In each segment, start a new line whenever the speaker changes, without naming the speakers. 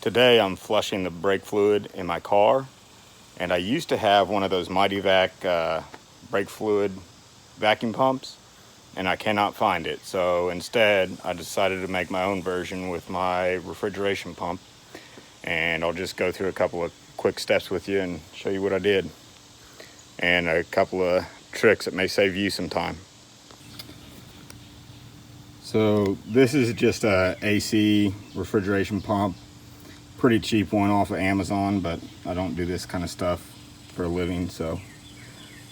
Today I'm flushing the brake fluid in my car, and I used to have one of those Mighty Vac brake fluid vacuum pumps, and I cannot find it. So instead I decided to make my own version with my refrigeration pump, and I'll just go through a couple of quick steps with you and show you what I did and a couple of tricks that may save you some time. So this is just a AC refrigeration pump, pretty cheap one off of Amazon, but I don't do this kind of stuff for a living, so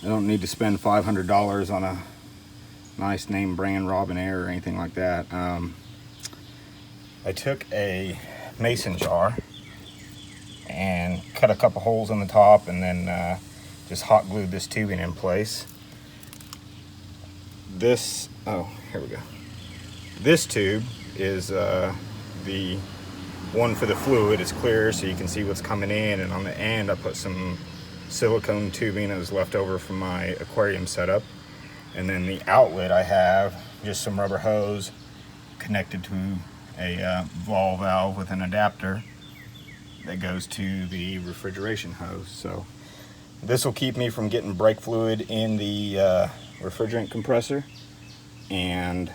I don't need to spend $500 on a nice name brand Robinair or anything like that. I took a mason jar and cut a couple holes in the top, and then just hot glued this tubing in place. This, oh, here we go. This tube is the one for the fluid. It's clear so you can see what's coming in, and on the end I put some silicone tubing that was left over from my aquarium setup. And then the outlet, I have just some rubber hose connected to a ball valve with an adapter that goes to the refrigeration hose. So this will keep me from getting brake fluid in the refrigerant compressor, and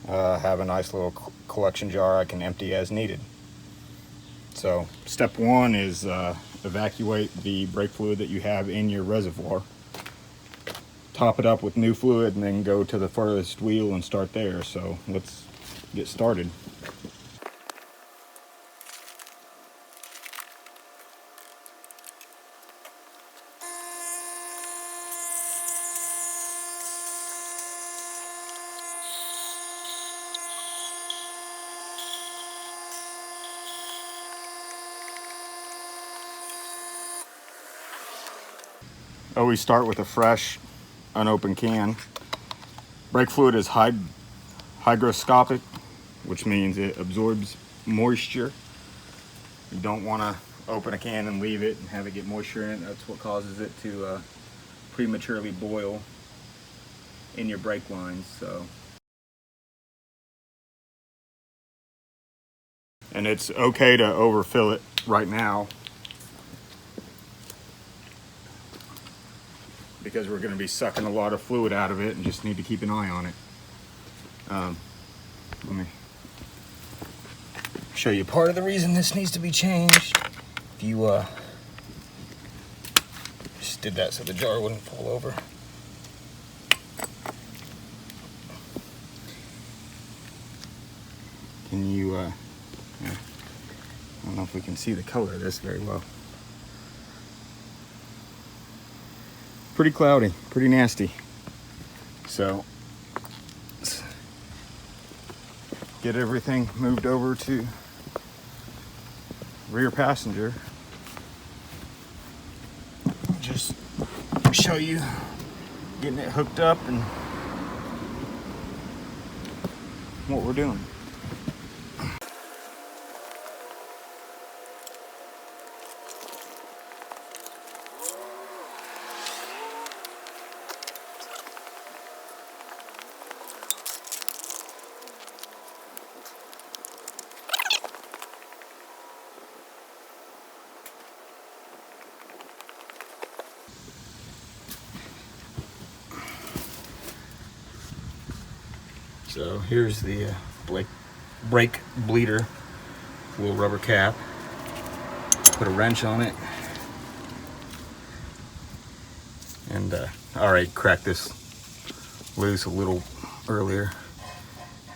have a nice little collection jar I can empty as needed. So step one is evacuate the brake fluid that you have in your reservoir. Top it up with new fluid and then go to the furthest wheel and start there. So let's get started. Always start with a fresh, unopened can. Brake fluid is hygroscopic, which means it absorbs moisture. You don't want to open a can and leave it and have it get moisture in it. That's what causes it to prematurely boil in your brake lines. So, and it's okay to overfill it right now, because we're going to be sucking a lot of fluid out of it and just need to keep an eye on it. Let me show you part of the reason this needs to be changed. If you just did that so the jar wouldn't fall over. Can you, yeah. I don't know if we can see the color of this very well. Pretty cloudy, pretty nasty. So let's get everything moved over to rear passenger. Just show you getting it hooked up and what we're doing. So here's the brake bleeder, little rubber cap. Put a wrench on it, and I already cracked this loose a little earlier.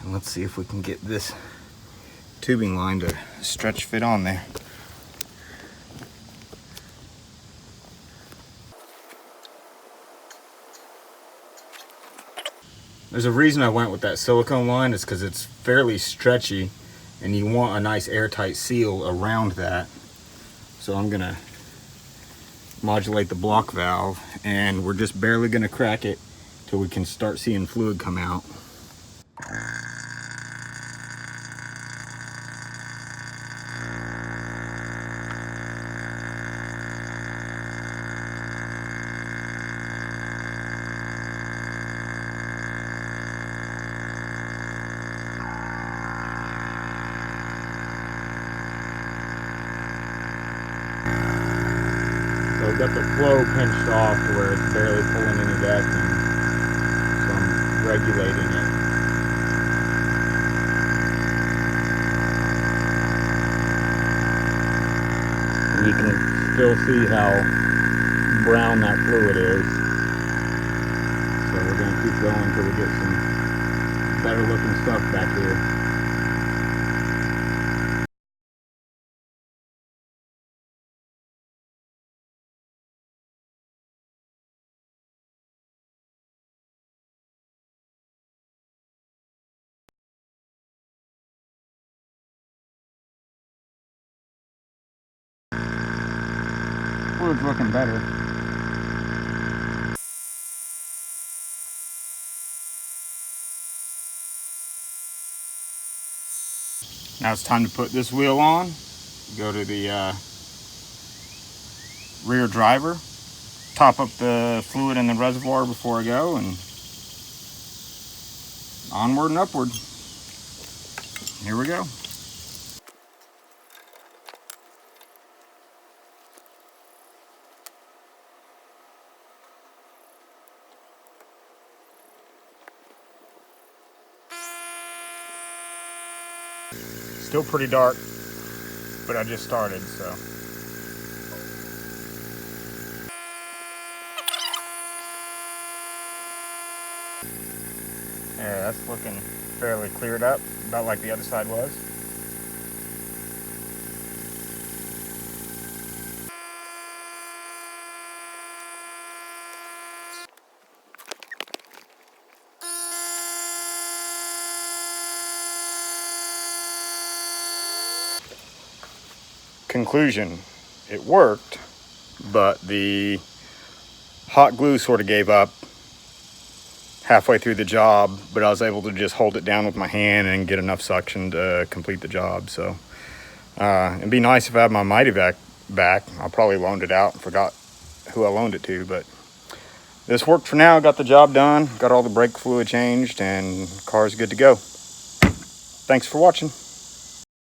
And let's see if we can get this tubing line to stretch fit on there. There's a reason I went with that silicone line. It's because it's fairly stretchy and you want a nice airtight seal around that. So I'm gonna modulate the block valve, and we're just barely gonna crack it till we can start seeing fluid come out. So I've got the flow pinched off to where it's barely pulling any vacuum. So I'm regulating it. And you can still see how brown that fluid is. So we're going to keep going until we get some better looking stuff back here. Fluid's looking better. Now it's time to put this wheel on. Go to the rear driver, top up the fluid in the reservoir before I go, and onward and upward. Here we go. Still pretty dark, but I just started, so. Yeah, that's looking fairly cleared up, about like the other side was. Conclusion, it worked, but the hot glue sort of gave up halfway through the job, but I was able to just hold it down with my hand and get enough suction to complete the job. So it'd be nice if I had my Mighty Vac back. I probably loaned it out and forgot who I loaned it to, but this worked for now. Got the job done, got all the brake fluid changed, and car's good to go. Thanks for watching.